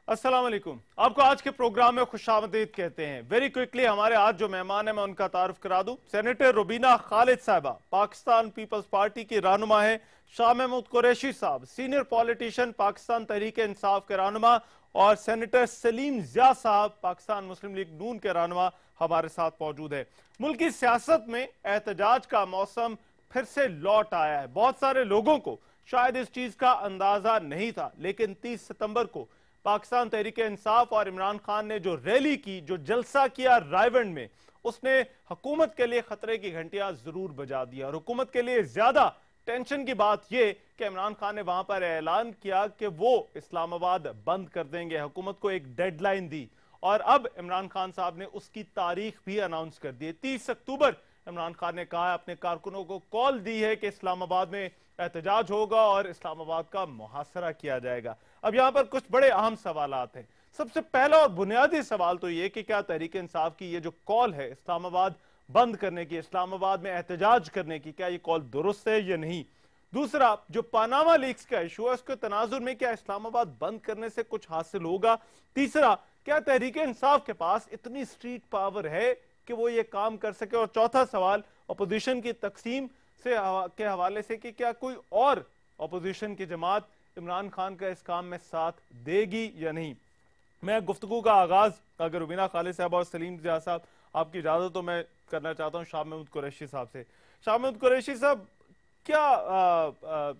अस्सलाम वालेकुम। आपको आज के प्रोग्राम में खुशामदीद कहते हैं। वेरी क्विकली हमारे आज जो मेहमान हैं मैं उनका तारुफ करा दूं। सेनेटर रुबीना खालिद साहिबा पाकिस्तान पीपल्स पार्टी की रहनुमा है। शाह महमूद कुरैशी साहब सीनियर पॉलिटिशियन पाकिस्तान तहरीक इंसाफ के रहनुमा, और सेनेटर सलीम ज़िया साहब पाकिस्तान मुस्लिम लीग नून के रहनुमा हमारे साथ मौजूद है। मुल्क की सियासत में एहतजाज का मौसम फिर से लौट आया है। बहुत सारे लोगों को शायद इस चीज का अंदाजा नहीं था, लेकिन 30 सितंबर को पाकिस्तान तहरीक इंसाफ और इमरान खान ने जो रैली की, जो जलसा किया रायवंड में, उसने हुकूमत के लिए खतरे की घंटियां जरूर बजा दिया। और हुकूमत के लिए ज्यादा टेंशन की बात यह कि इमरान खान ने वहां पर ऐलान किया कि वो इस्लामाबाद बंद कर देंगे। हुकूमत को एक डेडलाइन दी और अब इमरान खान साहब ने उसकी तारीख भी अनाउंस कर दी। 30 अक्टूबर इमरान खान ने कहा, अपने कारकुनों को कॉल दी है कि इस्लामाबाद में एहतजाज होगा और इस्लामाबाद का मुहासरा किया जाएगा। अब यहां पर कुछ बड़े अहम सवालात हैं। सबसे पहला और बुनियादी सवाल तो ये कि क्या तहरीक इंसाफ की ये जो कॉल है इस्लामाबाद बंद करने की, इस्लामाबाद में एहतजाज करने की, क्या ये कॉल दुरुस्त है या नहीं? दूसरा, जो पनामा लीक्स का इशू है उसके तनाजुर में क्या इस्लामाबाद बंद करने से कुछ हासिल होगा? तीसरा, क्या तहरीक इंसाफ के पास इतनी स्ट्रीट पावर है कि वो ये काम कर सके? और चौथा सवाल अपोजिशन की तकसीम के हवाले से कि क्या कोई और अपोजिशन की जमात इमरान खान का इस काम में साथ देगी या नहीं? मैं गुफ्तगू का आगाज अगर रुबीना खालिद साहब और सलीम ज़िया साहब आपकी इजाज़त तो मैं करना चाहता हूँ शाह महमूद कुरैशी साहब से। शाह महमूद कुरैशी साहब, क्या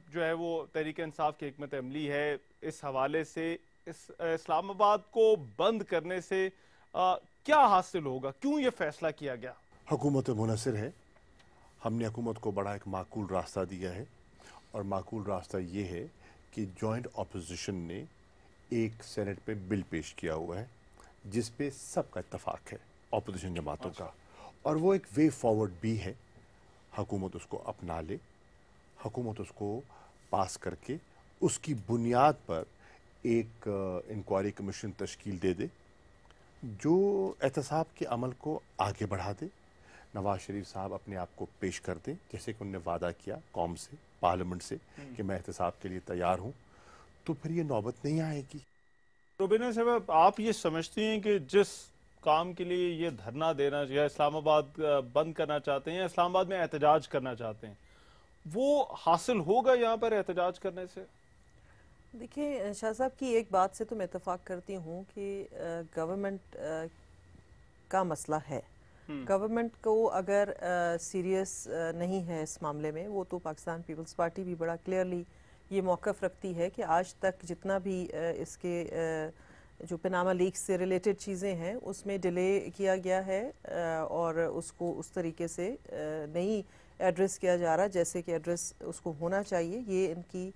जो है वो तहरीक इंसाफ की हिकमत अमली है इस हवाले से, इस्लामाबाद को बंद करने से क्या हासिल होगा? क्यों ये फैसला किया गया? हुकूमत मुनसिर है। हमने हुकूमत को बड़ा एक माकूल रास्ता दिया है, और माकूल रास्ता ये है कि जॉइंट अपोजिशन ने एक सेनेट पे बिल पेश किया हुआ है जिस पे सबका इत्तफाक है अपोजिशन जमातों का, और वो एक वे फॉरवर्ड भी है। हुकूमत उसको अपना ले, हुकूमत उसको पास करके उसकी बुनियाद पर एक इंक्वायरी कमीशन तश्कील दे दे जो एहतसाब के अमल को आगे बढ़ा दे। नवाज शरीफ साहब अपने आप को पेश कर दें जैसे कि उन्होंने वादा किया कौम से, पार्लियामेंट से, कि मैं एहतसाब के लिए तैयार हूं, तो फिर ये नौबत नहीं आएगी। रुबीना साहब, आप ये समझती हैं कि जिस काम के लिए ये धरना देना या इस्लामाबाद बंद करना चाहते हैं, इस्लामाबाद में एहतजाज करना चाहते हैं, वो हासिल होगा यहाँ पर एहतजाज करने से? देखिए शाह साहब की एक बात से तो मैं इत्तेफाक करती हूँ कि गवर्नमेंट का मसला है। गवर्नमेंट को अगर सीरियस नहीं है इस मामले में, वो तो पाकिस्तान पीपल्स पार्टी भी बड़ा क्लियरली ये मौक़िफ़ रखती है कि आज तक जितना भी इसके जो पनामा लीक्स से रिलेटेड चीज़ें हैं उसमें डिले किया गया है और उसको उस तरीके से नहीं एड्रेस किया जा रहा जैसे कि एड्रेस उसको होना चाहिए। ये इनकी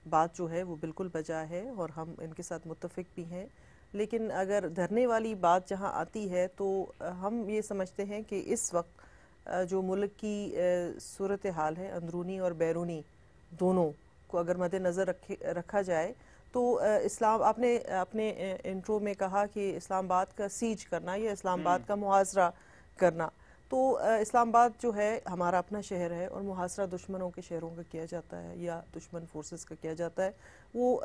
बात जो है वो बिल्कुल बजा है और हम इनके साथ मुत्तफ़िक भी हैं। लेकिन अगर धरने वाली बात जहाँ आती है तो हम ये समझते हैं कि इस वक्त जो मुल्क की सूरत हाल है, अंदरूनी और बैरूनी दोनों को अगर मद्देनज़र रखा जाए तो इस्लाम, आपने अपने इंट्रो में कहा कि इस्लामाबाद का सीज करना या इस्लामाबाद का मुहासरा करना, तो इस्लामाबाद जो है हमारा अपना शहर है और मुहासरा दुश्मनों के शहरों का किया जाता है या दुश्मन फोर्सेस का किया जाता है। वो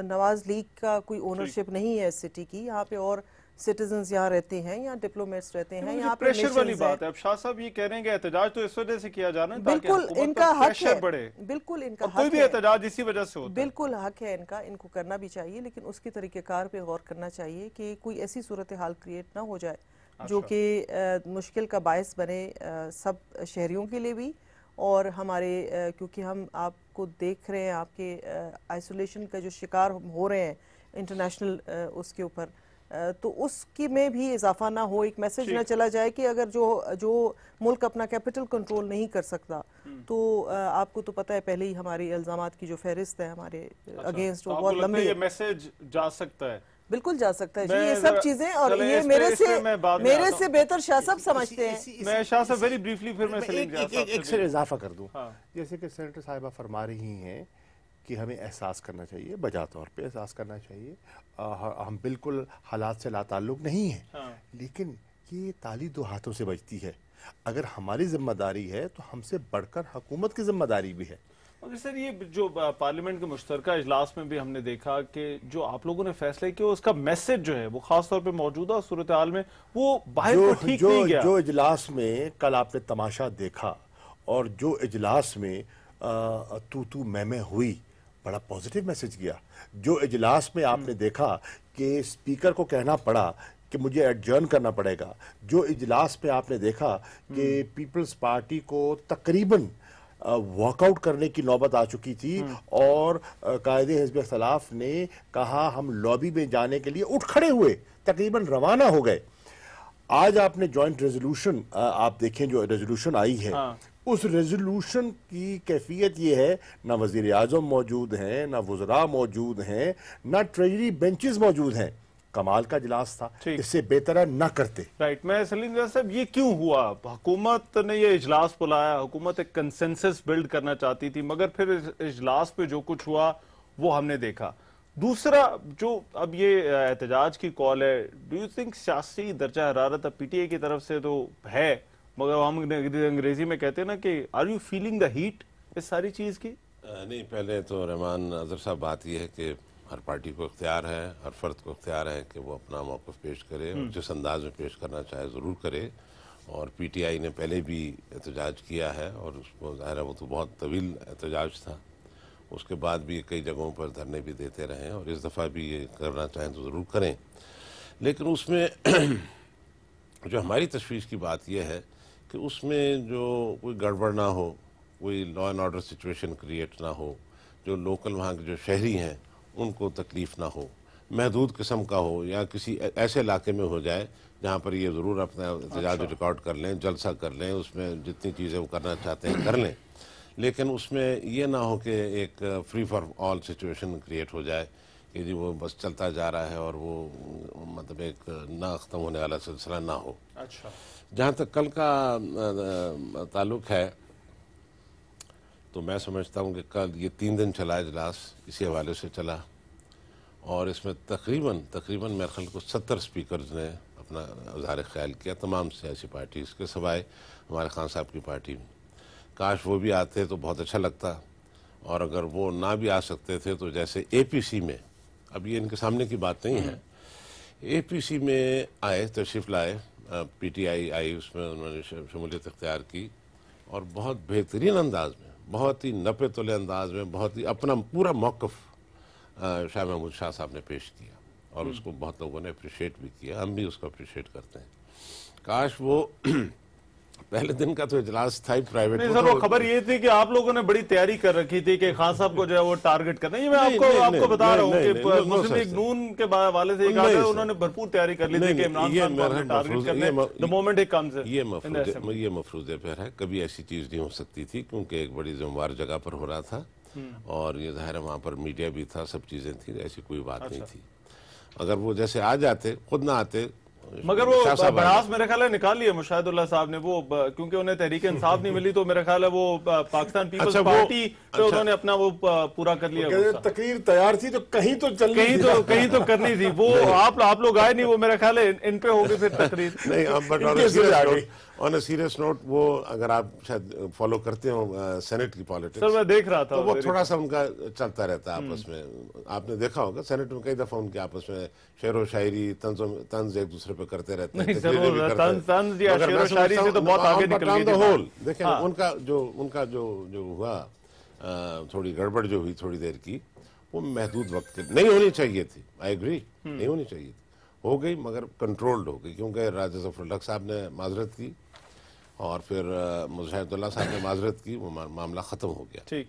नवाज लीग का कोई ओनरशिप नहीं है इस सिटी की। यहाँ पे और सिटीजन्स यहाँ रहते हैं, यहाँ डिप्लोमेट्स रहते हैं, यहाँ पे प्रेशर वाली बात है। अब शाह साहब ये कह रहे हैं कि एहतजाज तो इस वजह से किया जाना है बिल्कुल इनका हक है, बिल्कुल इनका कोई भी एहतजाज इसी वजह से होता है, बिल्कुल हक है इनका, इनको करना भी चाहिए, लेकिन उसके तरीक़ेकार पे गौर करना चाहिए कि कोई ऐसी सूरत हाल क्रिएट ना हो जाए जो कि मुश्किल का बायस बने सब शहरियों के लिए भी और हमारे, क्योंकि हम आपको देख रहे हैं आपके आइसोलेशन का जो शिकार हो रहे हैं इंटरनेशनल उसके ऊपर, तो उसकी में भी इजाफा ना हो, एक मैसेज ना चला जाए कि अगर जो मुल्क अपना कैपिटल कंट्रोल नहीं कर सकता तो आपको तो पता है पहले ही हमारी इल्जामात की जो फहरिस्त है हमारे अगेंस्ट वो बहुत लंबी है। मैसेज जा सकता है, बिल्कुल जा सकता है ये सब चीजें, और ये मेरे से बेहतर शाह साहब समझते हैं। मैं शाह साहब वेरी ब्रीफली फिर मैं एक से इजाफा कर दूं, जैसे कि सेनेटर साहिबा फरमा रही हैं कि हमें एहसास करना चाहिए, बजा तौर पे एहसास करना चाहिए। हम बिल्कुल हालात से लाताल्लुक नहीं हैं, लेकिन ये ताली दो हाथों से बजती है। अगर हमारी जिम्मेदारी है तो हमसे बढ़कर हुकूमत की जिम्मेदारी भी है مگر سر یہ جو پارلیمنٹ کے مشترکہ اجلاس میں بھی ہم نے دیکھا کہ جو آپ لوگوں نے فیصلہ کیا اس کا میسج جو ہے وہ خاص طور پہ موجودہ صورتحال میں وہ باہر کو ٹھیک نہیں گیا. جو اجلاس میں کل آپ نے تماشا دیکھا اور جو اجلاس میں تو میں ہوئی, بڑا پازیٹیو میسج گیا. جو اجلاس میں آپ نے دیکھا کہ اسپیکر کو کہنا پڑا کہ مجھے ایڈجرن کرنا پڑے گا, جو اجلاس میں آپ نے دیکھا کہ پیپلز پارٹی کو تقریباً واک آؤٹ کرنے کی نوبت آ چکی تھی اور قائد حزب اختلاف نے کہا ہم لابی میں جانے کے لیے اٹھ کھڑے ہوئے, تقریباً روانہ ہو گئے. آج آپ نے جوائنٹ ریزولوشن آپ دیکھیں جو ریزولوشن آئی ہے, اس ریزولوشن کی کیفیت یہ ہے نہ وزیر اعظم موجود ہیں, نہ وزراء موجود ہیں, نہ ٹریجری بینچز موجود ہیں. کمال کا اجلاس تھا, اس سے بہتر نہ کرتے. رائٹ, میں سلیم ریاض صاحب یہ کیوں ہوا؟ حکومت نے یہ اجلاس بلایا, حکومت ایک کنسنسس بلڈ کرنا چاہتی تھی, مگر پھر اجلاس پہ جو کچھ ہوا وہ ہم نے دیکھا. دوسرا جو اب یہ احتجاج کی کال ہے, ڈو یو تھنک سیاسی درجہ حرارت اب پی ٹی آئی کی طرف سے تو ہے, مگر ہم انگریزی میں کہتے ہیں نا کہ are you feeling the heat اس ساری چیز کی؟ نہیں, پہلے تو رحمان اظہر صاحب بات یہ ہے کہ ہر پارٹی کو اختیار ہے, ہر فرد کو اختیار ہے کہ وہ اپنا موقف پیش کرے اور جس انداز میں پیش کرنا چاہے ضرور کرے. اور پی ٹی آئی نے پہلے بھی احتجاج کیا ہے اور اس کو ظاہر ہے وہ تو بہت طویل احتجاج تھا, اس کے بعد بھی کئی جگہوں پر دھرنے بھی دیتے رہے اور اس دفعہ بھی یہ کرنا چاہیں تو ضرور کریں. لیکن اس میں جو ہماری تشویش کی بات یہ ہے کہ اس میں جو کوئی گڑبڑ نہ ہو, کوئی law and order situation create نہ ہو, جو لوکل وہاں کے جو شہری ہیں ان کو تکلیف نہ ہو, محدود قسم کا ہو, یا کسی ایسے علاقے میں ہو جائے جہاں پر یہ ضرور اپنا احتجاج ریکارڈ کر لیں, جلسہ کر لیں, اس میں جتنی چیزیں وہ کرنا چاہتے ہیں کر لیں. لیکن اس میں یہ نہ ہو کہ ایک free for all situation create ہو جائے کہ جی وہ بس چلتا جا رہا ہے اور وہ مطلب ایک نہ ختم ہونے والا سلسلہ نہ ہو. اچھا, جہاں تک کل کا تعلق ہے تو میں سمجھتا ہوں کہ کل یہ 3 دن چلا اجلاس, اسی حوالے سے چلا, اور اس میں تقریباً میرے خیال کو 70 اسپیکرز نے اپنا اظہار خیال کیا, تمام سیاسی پارٹیز کے سوائے ہمارے خان صاحب کی پارٹی میں. کاش وہ بھی آتے تو بہت اچھا لگتا, اور اگر وہ نہ بھی آ سکتے تھے تو جیسے اے پی سی میں, اب یہ ان کے سامنے کی بات نہیں ہے, اے پی سی میں آئے, تشریف لائے, پی ٹی آئی آئی, اس میں انہوں نے شمولیت اختیار کی اور بہت بہترین انداز میں, بہت ہی نپے تلے انداز میں, بہت ہی اپنا پورا موقف شاہ محمود شاہ صاحب نے پیش کیا اور اس کو بہت لوگوں نے اپریشیٹ بھی کیا, ہم بھی اس کو اپریشیٹ کرتے ہیں. کاش وہ پہلے دن کا تو اجلاس تھا ہی پرائیویٹ. نہیں سر, وہ خبر یہ تھی کہ آپ لوگوں نے بڑی تیاری کر رکھی تھی کہ خان صاحب کو جو ہے وہ ٹارگٹ کرنا. یہ میں آپ کو بتا رہا ہوں کہ مسلم لیگ نون کے والے سے کہا تھا, انہوں نے بھرپور تیاری کر لی تھی کہ عمران خان کو ٹارگٹ کرنا the moment he comes in. یہ مفروضے پر ہے, کبھی ایسی چیز نہیں ہو سکتی تھی کیونکہ ایک بڑی ذمہ دار جگہ پر ہو رہا تھا اور یہ ظاہر ہے وہاں پر میڈیا بھی تھا, سب چیزیں تھیں, ایسی کوئی بات نہیں تھی. اگر وہ جیسے آ جاتے, خود نہ آتے, مگر وہ بڑاس میرے خیال ہے نکال لیا مشاہد اللہ صاحب نے, وہ کیونکہ انہیں تحریک انصاف نہیں ملی تو میرا خیال ہے وہ پاکستان پیپلز پارٹی پہ انہوں نے اپنا وہ پورا کر لیا. تقریر تیار تھی تو کہیں تو کرنی تھی, وہ آپ لوگ آئے نہیں, وہ میرا خیال ہے ان پہ ہوگی پھر تقریر. نہیں, آن اے سیریس نوٹ, وہ اگر آپ شاید فالو کرتے ہو سینٹ کی پالیٹکس, سر میں دیکھ رہا تھا, تو وہ تھوڑا سا ان کا چلتا رہتا ہے آپس میں. آپ نے دیکھا ہوگا سینٹ میں کئی دفعہ ان کے آپس میں شعر و شاعری, طنز ایک دوسرے پہ کرتے رہتے ہیں. دیکھیں ان کا جو ہوا تھوڑی گڑبڑ جو ہوئی تھوڑی دیر کی, وہ محدود وقت کے نہیں ہونی چاہیے تھی. آئی ایگری, نہیں ہونی چاہیے تھی, ہو گئی مگر کنٹرولڈ ہو گئی, کیونکہ راجہ ظفر الحق صاحب نے معذرت کی اور پھر مشاہد اللہ صاحب نے معذرت کی, وہ معاملہ ختم ہو گیا. ٹھیک,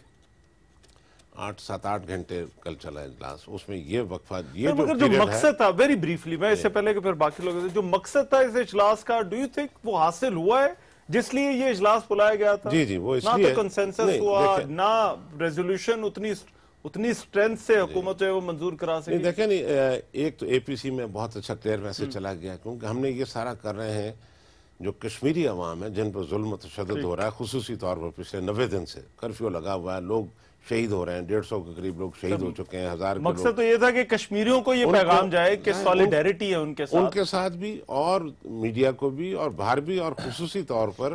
7-8 گھنٹے کل چلا اجلاس. اس میں یہ وقفہ, جو مقصد تھا, ویری بریفلی, میں اس سے پہلے کہ پھر باقی لوگ, جو مقصد تھا اس اجلاس کا, ڈو یو تھنک وہ حاصل ہوا ہے جس لیے یہ اجلاس بلایا گیا تھا؟ جی وہ اس لیے نہ تو کنسنسس ہوا, نہ ریزولوشن اتنی سٹرینتھ سے حکومت جو ہے وہ منظور کرا سکے. دیکھیں نہیں, ایک تو اے پی سی میں بہت اچھا کلیئر میسج چلا گیا, کیونکہ ہم نے یہ سارا کر رہے ہیں جو کشمیری عوام ہے جن پر ظلم و تشدد ہو رہا ہے, خصوصی طور پر پچھلے 90 دن سے کرفیو لگا ہوا ہے, لوگ شہید ہو رہے ہیں, 150 کے قریب لوگ شہید ہو چکے ہیں, 1000 کے. مقصد تو یہ تھا کہ کشمیریوں کو یہ پیغام جائے کہ سالیڈیرٹی ہے ان کے ساتھ بھی, اور میڈیا کو بھی, اور باہر بھی, اور خصوصی طور پر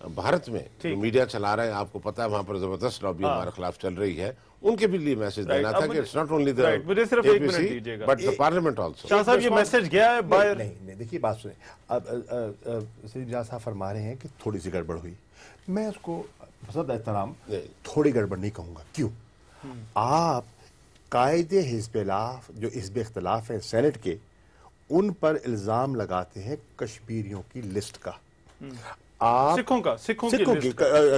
भारत में जो मीडिया चला रहे हैं, आपको पता है वहां पर जबरदस्त लॉबी हमारे खिलाफ चल रही है, उनके भी लिए मैसेज देना था कि it's not only the APC but the parliament also. Shah साहब ये मैसेज गया है बाहर? नहीं, देखिए बात सुने, अब सलीम जाह साहब फरमा रहे हैं कि थोड़ी सी गड़बड़ हुई, मैं उसको सब एहतराम थोड़ी गड़बड़ नहीं कहूँगा। क्यों? आप कायदे हिज़्ब-ए-इख्तिलाफ, जो हिज़्ब-ए-इख्तिलाफ है सेनेट के, उन पर इल्ज़ाम लगाते हैं कश्मीरियों की लिस्ट का, आप सिखों की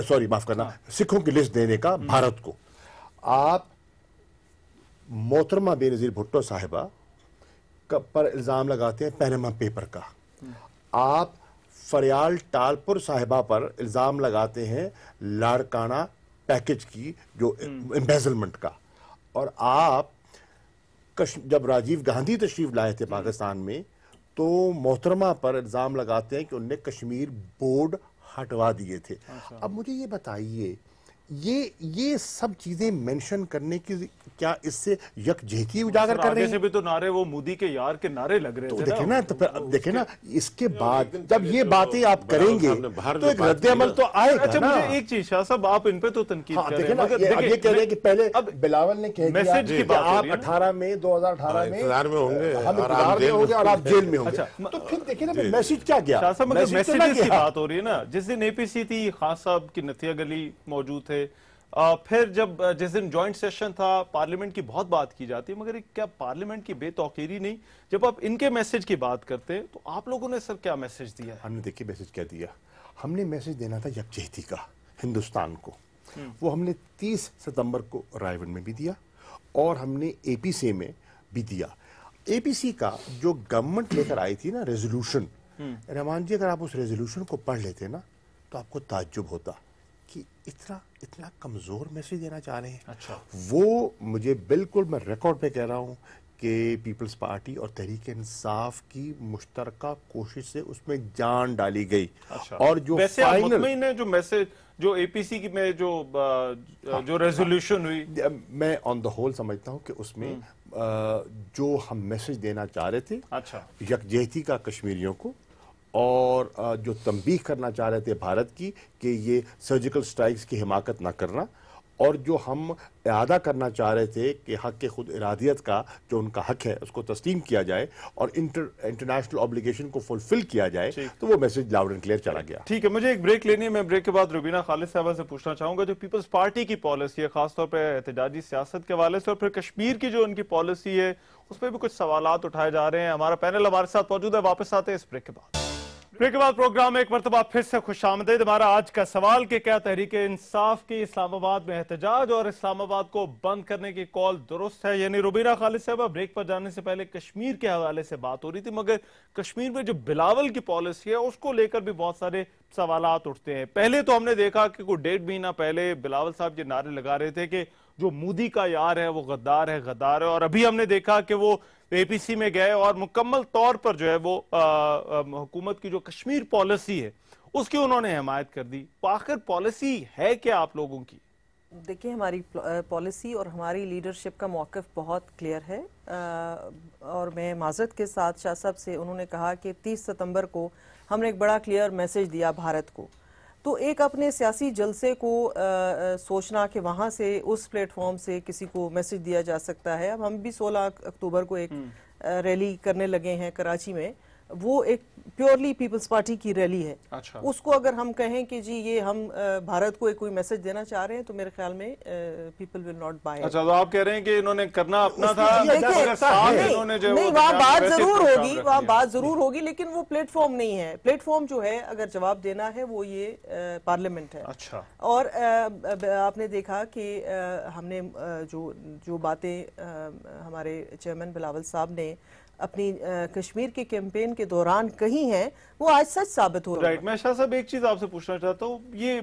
सॉरी माफ करना, सिखों की लिस्ट देने का भारत को। आप मोहतरमा बेनज़ीर भुट्टो साहिबा पर इल्ज़ाम लगाते हैं पैनामा पेपर का। आप फरियाल टालपुर साहिबा पर इल्ज़ाम लगाते हैं लाड़काना पैकेज की, जो एम्बेजलमेंट का। और आप जब राजीव गांधी तशरीफ लाए थे पाकिस्तान में, तो मोहतरमा पर इल्ज़ाम लगाते हैं कि उनने कश्मीर बोर्ड हटवा दिए थे। अब मुझे ये बताइए, ये सब चीजें मेंशन करने की क्या इससे यकजहती उजागर कर रहे हैं? से भी तो नारे वो मोदी के यार के नारे लग रहे थे। देखे ना, तो फिर देखे ना, इसके बाद जब ये बातें आप करेंगे तो एक रद्द-ए-अमल तो आएगा। अच्छा, मुझे एक चीज शाह साहब, आप इन पे तो तनकीद कर रहे हैं, मगर ये कह रहे हैं कि पहले बिलावल ने कह दिया कि आप 2018 में इंतजार में होंगे हम इंतजार में होंगे और आप जेल में होंगे। तो फिर देखिए ना, मैसेज क्या गया? शाह साहब, मगर मैसेज की बात हो रही है ना। जिस दिन APC थी, खान साहब की नथिया गली मौजूद थे, फिर जब जिस दिन जॉइंट सेशन था, पार्लियामेंट की बहुत बात की जाती है, मगर क्या पार्लियामेंट की बेतौकीरी नहीं? जब आप इनके मैसेज की बात करते हैं तो आप लोगों ने सर क्या मैसेज दिया है? हमने देखिए मैसेज क्या दिया, हमने मैसेज देना था यकजहती का हिंदुस्तान को। वो हमने 30 सितंबर को रायवन में भी दिया और हमने APC में भी दिया। APC का जो गवर्नमेंट लेकर आई थी ना रेजोल्यूशन, रहमान जी, अगर आप उस रेजोल्यूशन को पढ़ लेते ना तो आपको ताज्जुब होता कि इतना कमजोर मैसेज देना चाह रहे हैं। अच्छा। वो मुझे बिल्कुल, मैं रिकॉर्ड पे कह रहा हूँ कि पीपल्स पार्टी और तहरीक इंसाफ की मुश्तरका कोशिश से उसमें जान डाली गई। अच्छा। और जो वैसे आप मुतमईन हैं जो मैसेज, जो APC की में जो रेजोल्यूशन हुई, मैं ऑन द होल समझता हूँ कि उसमें जो हम मैसेज देना चाह रहे थे, अच्छा, यकजहती का कश्मीरियों को, और जो तंबीह करना चाह रहे थे भारत की कि ये सर्जिकल स्ट्राइक्स की हिमाकत ना करना, और जो हम इरादा करना चाह रहे थे कि हक के खुद इरादियत का जो उनका हक है उसको तस्लीम किया जाए और इंटरनेशनल ऑब्लिगेशन को फुलफिल किया जाए, तो वो मैसेज लाउड एंड क्लियर चला गया। ठीक है, मुझे एक ब्रेक लेनी है। मैं ब्रेक के बाद रुबीना खालिद साहबा से पूछना चाहूंगा, जो पीपल्स पार्टी की पॉलिसी है खासतौर पर एहतजाजी सियासत के हवाले से, और फिर कश्मीर की जो उनकी पॉलिसी है उस पर भी कुछ सवालात उठाए जा रहे हैं। हमारा पैनल हमारे साथ मौजूद है, वापस आते हैं इस ब्रेक के बाद। ब्रेक के बाद प्रोग्राम में एक मरतबा फिर से खुशामदीद। हमारा आज का सवाल कि क्या तहरीक इंसाफ की इस्लामाबाद में एहतजाज और इस्लामाबाद को बंद करने की कॉल दुरुस्त है? यानी रुबीना खालिद साहबा, ब्रेक पर जाने से पहले कश्मीर के हवाले से बात हो रही थी, मगर कश्मीर में जो बिलावल की पॉलिसी है उसको लेकर भी बहुत सारे सवालात उठते हैं। पहले तो हमने देखा कि कोई 1.5 महीना पहले बिलावल साहब ये नारे लगा रहे थे कि जो मोदी का यार है वो गद्दार है, गद्दार है, और अभी हमने देखा कि वो APC में गए और मुकम्मल तौर पर जो है वो हुकूमत की जो कश्मीर पॉलिसी है उसकी उन्होंने हिमायत कर दी। आखिर पॉलिसी है क्या आप लोगों की? देखिए, हमारी पॉलिसी और हमारी लीडरशिप का मौक़िफ़ बहुत क्लियर है, और मैं माज़रत के साथ शाह साहब से, उन्होंने कहा कि 30 सितंबर को हमने एक बड़ा क्लियर मैसेज दिया भारत को। तो एक अपने सियासी जलसे को सोचना कि वहाँ से, उस प्लेटफॉर्म से किसी को मैसेज दिया जा सकता है। अब हम भी 16 अक्टूबर को एक रैली करने लगे हैं कराची में, वो एक प्योरली पीपल्स पार्टी की रैली है। अच्छा। उसको अगर हम कहें कि जी ये हम भारत को एक कोई मैसेज देना चाह रहे हैं, तो मेरे ख्याल में पीपल विल नॉट बाय। अच्छा, तो आप कह रहे हैं कि इन्होंने करना अपना था, नहीं, वहाँ बात जरूर होगी, वहाँ बात जरूर होगी, लेकिन वो प्लेटफॉर्म नहीं है। प्लेटफॉर्म जो है, अगर जवाब देना है, वो ये पार्लियामेंट है। अच्छा। और आपने देखा कि हमने जो बातें हमारे चेयरमैन बिलावल साहब ने अपनी कश्मीर के कैंपेन के दौरान कही हैं, वो आज सच साबित हो रहा है। राइट। मैं शाह साहब एक चीज आपसे पूछना चाहता हूँ, ये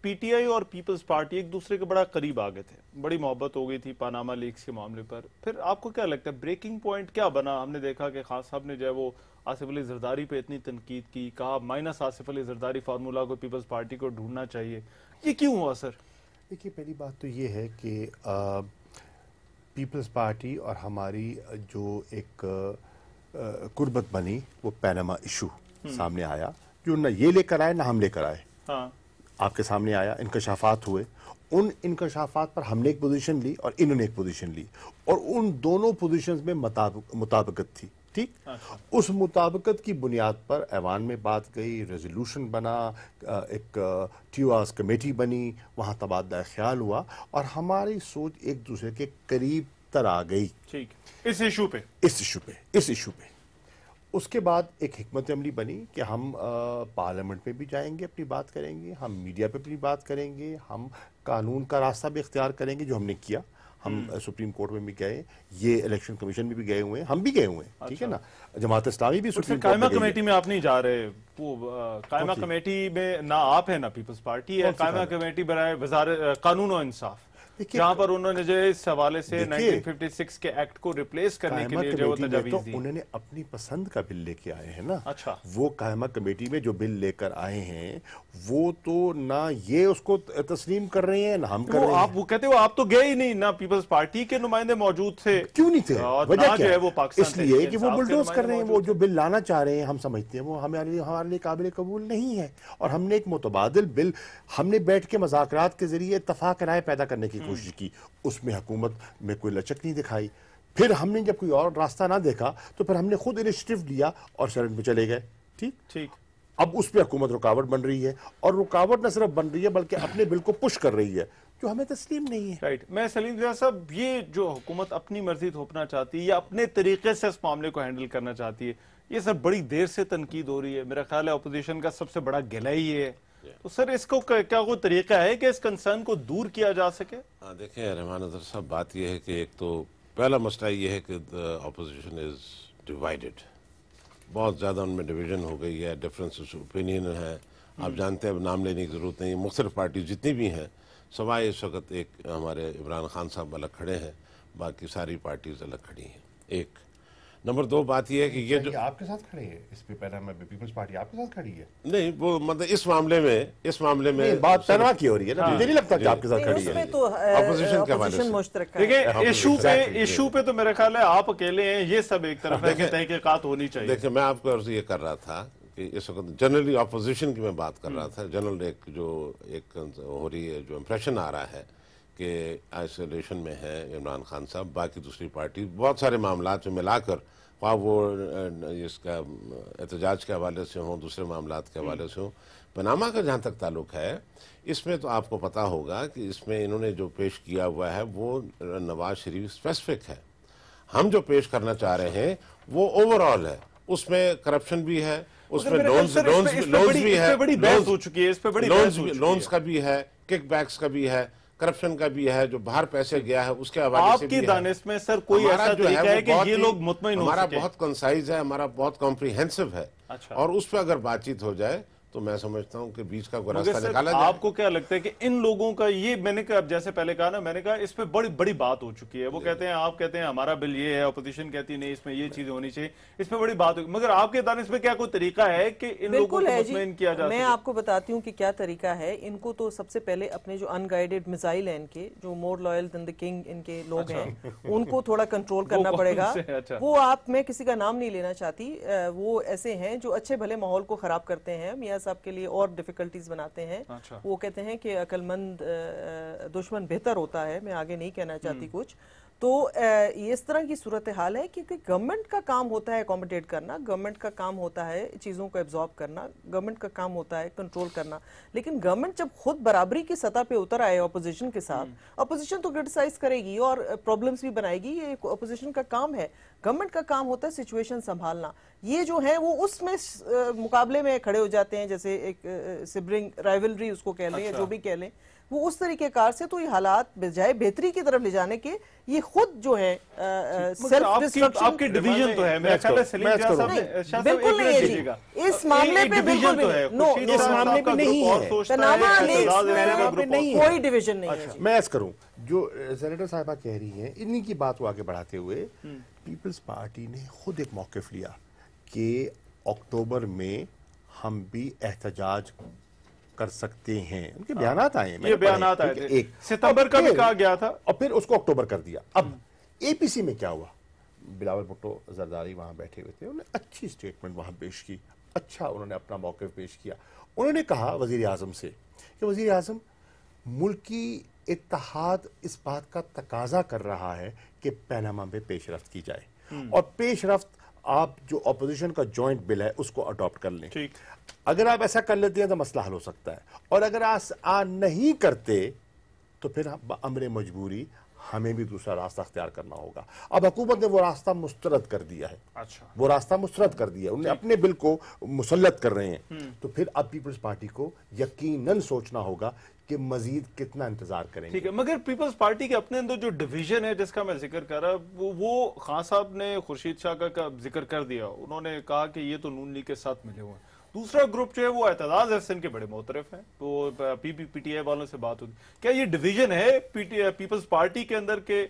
PTI और पीपल्स पार्टी एक दूसरे के बड़ा करीब आ गए थे, बड़ी मोहब्बत हो गई थी पानामा लीक्स के मामले पर, फिर आपको क्या लगता है ब्रेकिंग पॉइंट क्या बना? हमने देखा कि खान साहब ने जो है वो आसिफ अली जरदारी पे इतनी तनकीद की, कहा माइनस आसिफ अली जरदारी फार्मूला को पीपल्स पार्टी को ढूंढना चाहिए, ये क्यों हुआ सर? देखिए, पहली बात तो ये है कि पीपल्स पार्टी और हमारी जो एक कुर्बत बनी, वो पैनामा इशू सामने आया, जो न ये लेकर आए ना हम लेकर आए। हाँ। आपके सामने आया, इंकशाफात हुए, उन इंकशाफात पर हमने एक पोजीशन ली और इन्होंने एक पोजीशन ली, और उन दोनों पोजीशंस में मुताबिकत थी। ठीक, उस मुताबिकत की बुनियाद पर ऐवान में बात गई, रेजोल्यूशन बना, एक टीओआरस कमेटी बनी, वहाँ तबादला ख्याल हुआ और हमारी सोच एक दूसरे के करीब तर आ गई। ठीक, इस इशू पे उसके बाद एक हिकमत अमली बनी कि हम पार्लियामेंट में भी जाएंगे, अपनी बात करेंगे, हम मीडिया पे अपनी बात करेंगे, हम कानून का रास्ता भी इख्तियार करेंगे, जो हमने किया। हम सुप्रीम कोर्ट में भी गए, ये इलेक्शन कमीशन में भी गए हुए हैं, हम भी गए हुए हैं। ठीक है ना, जमात इस्लामी भी सुप्रीम कोर्ट में कमेटी में आप नहीं जा रहे, वो कायमा कमेटी में ना आप है ना पीपल्स पार्टी है, कायमा कमेटी बनाए वज़ारत कानून और इंसाफ, जहां पर उन्होंने जो इस हवाले से 1956 के एक्ट को रिप्लेस करने के लिए जो तजवीज़ दी, उन्होंने अपनी पसंद का बिल लेके आए हैं ना। अच्छा, वो कायमा कमेटी में जो बिल लेकर आए हैं वो तो ना ये उसको तस्लीम कर रहे हैं ना हम कर रहे हैं। आप वो कहते हो आप तो गए ही नहीं, ना पीपल्स पार्टी के नुमाइंदे मौजूद थे। क्यों नहीं थे? वजह क्या है? वो पाकिस्तान इसलिए कि वो बुलडोज कर रहे हैं, वो जो बिल लाना चाह रहे हैं हम समझते हैं वो हमारे लिए काबिल कबूल नहीं है, और हमने एक मुतबादिल बिल हमने बैठ के मज़ाकरात के जरिए इत्तफाक राय पैदा करने की कोशिश की, उसमें हुकूमत में कोई लचक नहीं दिखाई। फिर हमने जब कोई और रास्ता ना देखा तो फिर हमने खुद इनिशिएटिव लिया और सेनेट में चले गए। ठीक, अब उस पर हुकूमत रुकावट बन रही है, और रुकावट न सिर्फ बन रही है बल्कि अपने बिल को पुश कर रही है, जो हमें तस्लीम नहीं है। राइट, मैं सलीम रियाज साहब, ये जो हुकूमत अपनी मर्जी थोपना चाहती है या अपने तरीके से इस मामले को हैंडल करना चाहती है, ये सर बड़ी देर से तनकीद हो रही है। मेरा ख्याल है अपोजिशन का सबसे बड़ा गिला ही है। तो सर इसको क्या कोई तरीका है कि इस कंसर्न को दूर किया जा सके? हाँ, देखें रहमान अज़हर साहब, बात यह है कि एक तो पहला मसला ये है कि अपोजिशन इज डिवाइडेड, बहुत ज़्यादा उनमें डिवीजन हो गई है, डिफरेंस ओपिनियन है। आप जानते हैं, अब नाम लेने की ज़रूरत नहीं, मुख्तलिफ पार्टी जितनी भी हैं सवाए इस वक्त एक हमारे इमरान खान साहब अलग खड़े हैं, बाकी सारी पार्टीज अलग खड़ी हैं। एक नंबर दो बात यह है कि ये जो आपके साथ खड़े हैं इस पे, पीपल्स पार्टी आपके साथ खड़ी है। नहीं, वो मतलब इस मामले में बात तनवा की हो रही है ना, मुझे नहीं लगता कि आपके साथ खड़ी है। तो अपोजिशन के हवाले से देखिए, इशू पे तो मेरा ख्याल है आप अकेले हैं, ये सब एक तरफ है कि तहकीकात होनी चाहिए। देखिए, मैं आपको अर्ज ये कर रहा था कि इस वक्त जनरली अपोजिशन की मैं बात कर रहा था, जनरल एक हो रही है, जो इम्प्रेशन आ रहा है कि आइसोलेशन में है इमरान खान साहब, बाकी दूसरी पार्टी बहुत सारे मामलात में मिलाकर, ख्वाह वो इसका एहतजाज के हवाले से हों, दूसरे मामलात के हवाले से हों। पनामा का जहाँ तक ताल्लुक है, इसमें तो आपको पता होगा कि इसमें इन्होंने जो पेश किया हुआ है वो नवाज शरीफ स्पेसिफिक है। हम जो पेश करना चाह रहे हैं वो ओवरऑल है, उसमें करप्शन भी है, उसमें लोन्स भी है, लोन्स का भी है, किकबैक्स का भी है, करप्शन का भी है, जो बाहर पैसे गया है उसके हवाले से भी है। आपकी दानिश में सर कोई ऐसा तरीका है कि ये लोग मुतमईन हो सके? हमारा बहुत कंसाइज है, हमारा बहुत कॉम्प्रिहेंसिव है। अच्छा। और उस पर अगर बातचीत हो जाए तो मैं समझता हूं कि बीच का कोई रास्ता निकाला जाए। आपको क्या लगता है कि इन लोगों का ये, मैंने कहा जैसे पहले कहा ना, मैंने कहा इस पे बड़ी बड़ी बात हो चुकी है। वो कहते हैं, आप कहते हैं हमारा बिल ये है, अपोजिशन कहती नहीं इसमें ये चीज होनी चाहिए, इस पे बड़ी बात होगी, मगर आपके दानिश में क्या कोई तरीका है कि इन लोगों को मुतमईन किया जा सके? मैं आपको बताती हूँ कि क्या तरीका है। इनको तो सबसे पहले अपने जो अनगाइडेड मिसाइल है, इनके जो more loyal than the king इनके लोग हैं, उनको थोड़ा कंट्रोल करना पड़ेगा। वो आप, मैं किसी का नाम नहीं लेना चाहती, वो ऐसे हैं जो अच्छे भले माहौल को खराब करते हैं, मियाँ साहब के लिए और डिफिकल्टीज बनाते हैं। अच्छा। वो कहते हैं कि अक्लमंद दुश्मन बेहतर होता है, मैं आगे नहीं कहना चाहती कुछ। तो ये इस तरह की सूरत हाल है, क्योंकि गवर्नमेंट का काम होता है अकोमोडेट करना, गवर्नमेंट का काम होता है चीज़ों को एब्जॉर्ब करना, गवर्नमेंट का काम होता है कंट्रोल करना। लेकिन गवर्नमेंट जब खुद बराबरी की सतह पे उतर आए अपोजिशन के साथ, अपोजिशन तो क्रिटिसाइज करेगी और प्रॉब्लम्स भी बनाएगी, ये अपोजिशन का काम है। गवर्नमेंट का काम होता है सिचुएशन संभालना। ये जो है वो उसमें मुकाबले में खड़े हो जाते हैं, जैसे एक सिबलिंग राइवलरी उसको कह लें या जो भी कह लें, वो उस तरीके कार से तो ये हालात बजाय बेहतरी की तरफ ले जाने के, ये खुद जो है सेल्फ डिस्ट्रक्शन। आपकी डिवीजन तो है, मेरा ख्याल है सलीम रियाज साहब बिल्कुल नहीं है जी, इस मामले पे बिल्कुल भी नो, इस मामले पे नहीं है, पनामा लीक्स में कोई डिवीजन नहीं है। मैं ऐसा करूं, जो सेनेटर साहिबा कह रही हैं, इन्हीं की बात को आगे बढ़ाते हुए पीपल्स पार्टी ने खुद एक मौक़िफ़ लिया कि अक्टूबर में हम भी एहतजाज कर सकते हैं। उनके बयानात आए हैं, ये बयानात आए थे, एक सितंबर का भी कहा गया था और फिर उसको अक्टूबर कर दिया। अब एपीसी में क्या हुआ, बिलावल भुट्टो जरदारी वहां बैठे हुए थे, उन्होंने अच्छी स्टेटमेंट वहां पेश की, अच्छा उन्होंने अपना मौक़िफ़ पेश किया। उन्होंने कहा वज़ीर आज़म से कि वज़ीर आज़म, मुल्की इत्तेहाद इस बात का तकाजा कर रहा है कि पनामा में पेशरफ्त की जाए, और पेशरफ्त आप जो अपोजिशन का जॉइंट बिल है उसको अडॉप्ट कर लें। ठीक, अगर आप ऐसा कर लेते हैं तो मसला हल हो सकता है, और अगर आप नहीं करते तो फिर अमरे मजबूरी हमें भी दूसरा रास्ता अख्तियार करना होगा। अब हुकूमत ने वो रास्ता मुस्तरद कर दिया है। अच्छा, वो रास्ता मुस्तरद कर दिया, उन्हें अपने बिल को मुसल्लत कर रहे हैं। तो फिर अब पीपल्स पार्टी को यकीनन सोचना होगा कि मजीद कितना इंतजार करेंगे। ठीक है, मगर पीपल्स पार्टी के अपने अंदर जो डिवीजन है जिसका मैं जिक्र कर रहा वो खान साहब ने खुर्शीद शाह का जिक्र कर दिया। उन्होंने कहा कि ये तो नून लीग के साथ मिले हुए हैं। दूसरा ग्रुप जो है वो एतजाज अहसन के बड़े मोतरफ हैं, तो पीटीआई वालों से बात होती, क्या ये डिवीजन है पीपल्स पार्टी के अंदर के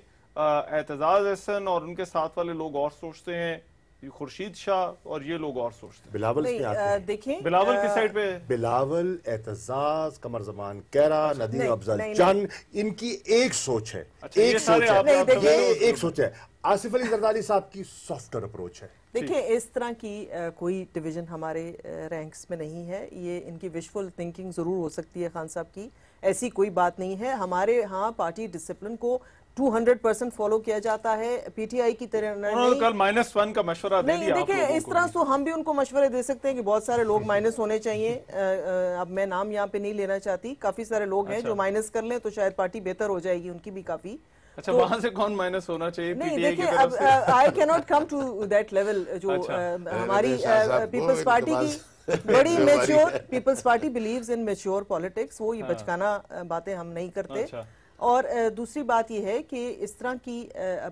एतजाज अहसन और उनके साथ वाले लोग और सोचते हैं, खुर्शीद शाह और ये लोग और सोचते हैं? बिलावल पे आते हैं। देखिए बिलावल की साइड पे बिलावल, एतजाज, कमर जमान कैरा, नदीम अफजल चंद, इनकी एक सोच है। अच्छा, एक ये सोच सारे है, देखिए एक सोच है। आसिफ अली जरदारी साहब की सॉफ्टर अप्रोच है। देखिए इस तरह की कोई डिवीजन हमारे रैंक्स में नहीं है। ये इनकी विशफुल थिंकिंग ज़रूर हो सकती है खान साहब की, ऐसी कोई बात नहीं है। हमारे यहाँ पार्टी डिसिप्लिन को 200% फॉलो किया जाता है, पीटीआई की तरह नहीं। कल -1 का मशवरा दे दिया। देखिए इस तरह से हम भी उनको मशवरे दे सकते हैं कि बहुत सारे लोग माइनस होने चाहिए। अब मैं नाम यहाँ पे नहीं लेना चाहती, काफी सारे लोग हैं जो माइनस कर लें तो शायद पार्टी बेहतर हो जाएगी उनकी भी काफी। अच्छा, वहां से कौन माइनस होना चाहिए? नहीं देखिए, अब I can not come to that level. जो हमारी पीपल्स पार्टी की बड़ी mature, Peoples Party believes in mature politics, वो ये बचकाना बातें हम नहीं करते। और दूसरी बात ये है कि इस तरह की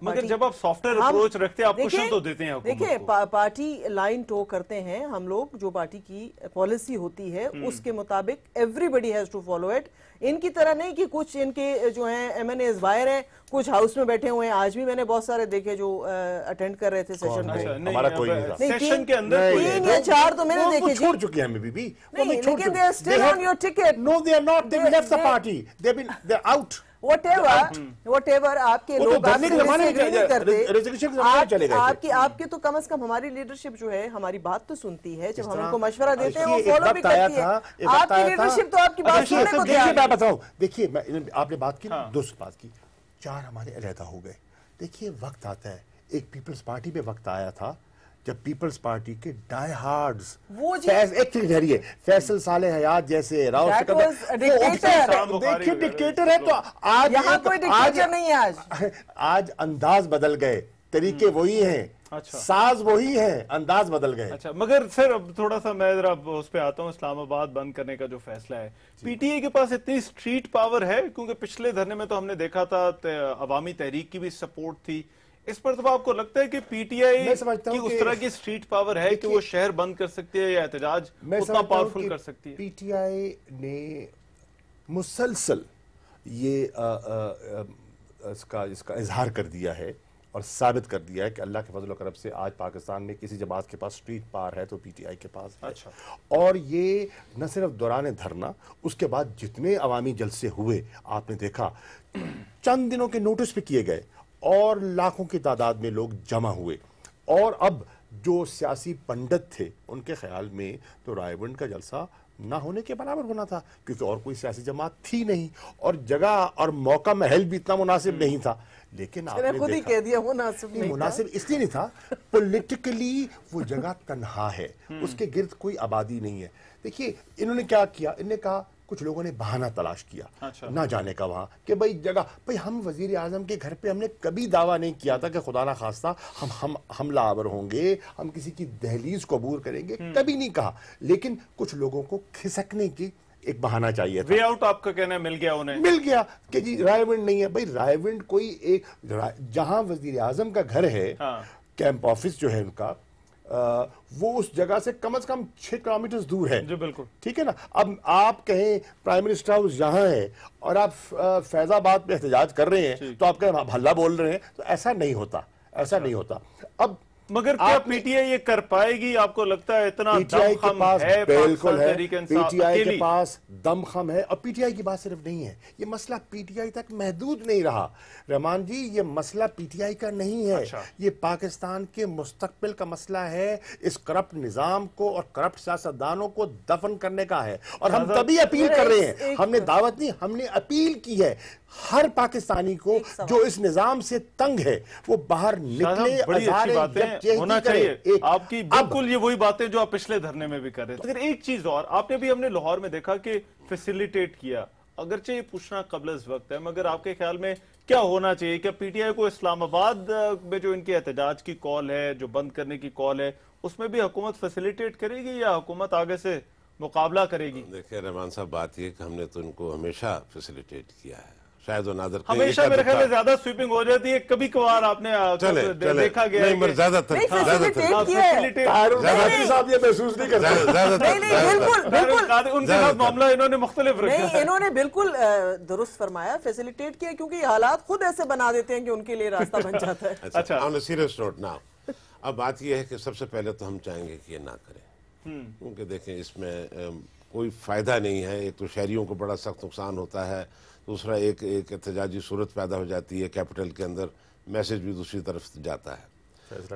मगर जब आप सॉफ्टवेयर अप्रोच रखते हैं आप कुशन तो देते हैं। देखिए पार्टी लाइन टो करते हैं हम लोग, जो पार्टी की पॉलिसी होती है उसके मुताबिक everybody has to follow it. इनकी तरह नहीं कि कुछ इनके जो हैं MNAs बाहर हैं, कुछ हाउस में बैठे हुए हैं। आज भी मैंने बहुत सारे देखे जो अटेंड कर रहे थे सेशन को। हमारा कोई नहीं था सेशन के अंदर। 3 या 4 तो मैंने देखे। छोड़ चुके हैं बीबी, लेकिन they are still on your ticket. No they are not, they have left the party, they are out. Whatever आपके लोग आपके तो कम से कम हमारी लीडरशिप जो है हमारी बात तो सुनती है, जब हम उनको मशवरा देते हैं वो फॉलो भी करती है। आपकी लीडरशिप तो आपकी बात सुनने को तैयार है। मैं बताऊं, देखिए आपने बात की, दोस्त बात की, 4 हमारे अलहदा हो गए। देखिए वक्त आता है, एक पीपल्स पार्टी में वक्त आया था जब पीपल्स पार्टी के डाई हार्ड्स, एक ठहरिए, फैसल साले हयात जैसे, राव देखिए डिक्टेटर है, तो आज यहाँ कोई डिक्टेटर नहीं है। आज अंदाज बदल गए, तरीके वही हैं। अच्छा, साज वही है, अंदाज बदल गए। अच्छा, मगर सर अब थोड़ा सा मैं जरा उस पे आता हूँ, इस्लामाबाद बंद करने का जो फैसला है, पीटीआई के पास इतनी स्ट्रीट पावर है? क्योंकि पिछले धरने में तो हमने देखा था अवामी तहरीक की भी सपोर्ट थी। इस पर तो आपको लगता है कि पीटीआई की उस तरह की स्ट्रीट पावर है कि वो शहर बंद कर सकती है या एहतजाज उतना पावरफुल कर सकती है? पीटीआई ने मुसलसल ये इसका इजहार कर दिया है और साबित कर दिया है कि अल्लाह के फजल करम से आज पाकिस्तान में किसी जमात के पास स्ट्रीट पावर है तो पीटीआई के पास है। अच्छा। और ये न सिर्फ दौरान धरना, उसके बाद जितने अवामी जलसे हुए आपने देखा, चंद दिनों के नोटिस पे किए गए और लाखों की तादाद में लोग जमा हुए। और अब जो सियासी पंडित थे उनके ख्याल में तो रायबंद का जलसा ना होने के बराबर होना था, क्योंकि और कोई सियासी जमात थी नहीं और जगह और मौका महल भी इतना मुनासिब नहीं था। लेकिन आपने खुद ही कह दिया मुनासिब इसलिए नहीं था, पॉलिटिकली वो जगह तन्हा है, उसके गिर्द कोई आबादी नहीं है। देखिए इन्होंने क्या किया, इन्होंने कहा, कुछ लोगों ने बहाना तलाश किया। अच्छा। ना जाने का वहां कि भाई जगह, भाई हम वजीर आजम के घर पे हमने कभी दावा नहीं किया था कि खुदा ना खास्ता हम हमला आवर होंगे, हम किसी की दहलीज को अबूर करेंगे, कभी नहीं कहा। लेकिन कुछ लोगों को खिसकने की एक बहाना चाहिए था। वे आउट आपका कहना मिल गया उन्हें, मिल गया कि जी रायविंड नहीं है। भाई रायविंड कोई एक जहां वजीर आजम का घर है, कैंप ऑफिस जो है उनका, वो उस जगह से कम 6 किलोमीटर दूर है। जी बिल्कुल, ठीक है ना। अब आप कहें प्राइम मिनिस्टर हाउस यहाँ है और आप फैजाबाद में एहतजाज कर रहे हैं तो आप कहें हल्ला बोल रहे हैं, तो ऐसा नहीं होता, ऐसा नहीं होता। अब मगर क्या पीटीआई ये कर पाएगी? आपको लगता है इतना पीटीआई के पास है? बिल्कुल है, पीटीआई के पास दमखम है। और पीटीआई की बात सिर्फ नहीं है, ये मसला पीटीआई तक महदूद नहीं रहा रहमान जी, ये मसला पीटीआई का नहीं है। ये पाकिस्तान के मुस्तकबिल का मसला है। इस करप्ट निजाम को और करप्ट सियासतदानों को दफन करने का है। और हम तभी अपील कर रहे हैं, हमने दावत नहीं, हमने अपील की है हर पाकिस्तानी को जो इस निजाम से तंग है वो बाहर निकले। बड़ी अच्छी बात है, होना चाहिए आपकी, बिल्कुल ये वही बातें जो आप पिछले धरने में भी कर रहे थे। अगर एक चीज और आपने भी हमने लाहौर में देखा कि फैसिलिटेट किया, अगरचे ये पूछना कबल इस वक्त है, मगर आपके ख्याल में क्या होना चाहिए? क्या पीटीआई को इस्लामाबाद में जो इनकी एहतजाज की कॉल है, जो बंद करने की कॉल है, उसमें भी हुकूमत फैसिलिटेट करेगी या हुकूमत आगे से मुकाबला करेगी? देखिए रहमान साहब, बात ये कि हमने तो इनको हमेशा फैसिलिटेट किया है। शायद वो नादर हमेशा मेरे ख्याल में ज्यादा स्वीपिंग हो जाती है, कभी कभार आपने देखा गया नहीं, ज्यादातर ये महसूस नहीं करते। उनके साथ मामला इन्होंने मुख्तलिफ रखा। नहीं, इन्होंने बिल्कुल दुरुस्त फरमाया, फैसिलिटेट किया, क्योंकि हालात खुद ऐसे बना देते हैं कि उनके लिए रास्ता बन जाता है। अच्छा, on a serious note now, अब बात यह है कि सबसे पहले तो हम चाहेंगे कि ये ना करें, क्योंकि देखें इसमें कोई फायदा नहीं है। एक तो शहरियों को बड़ा सख्त नुकसान होता है, दूसरा एक एहतजाजी सूरत पैदा हो जाती है, कैपिटल के अंदर मैसेज भी दूसरी तरफ जाता है।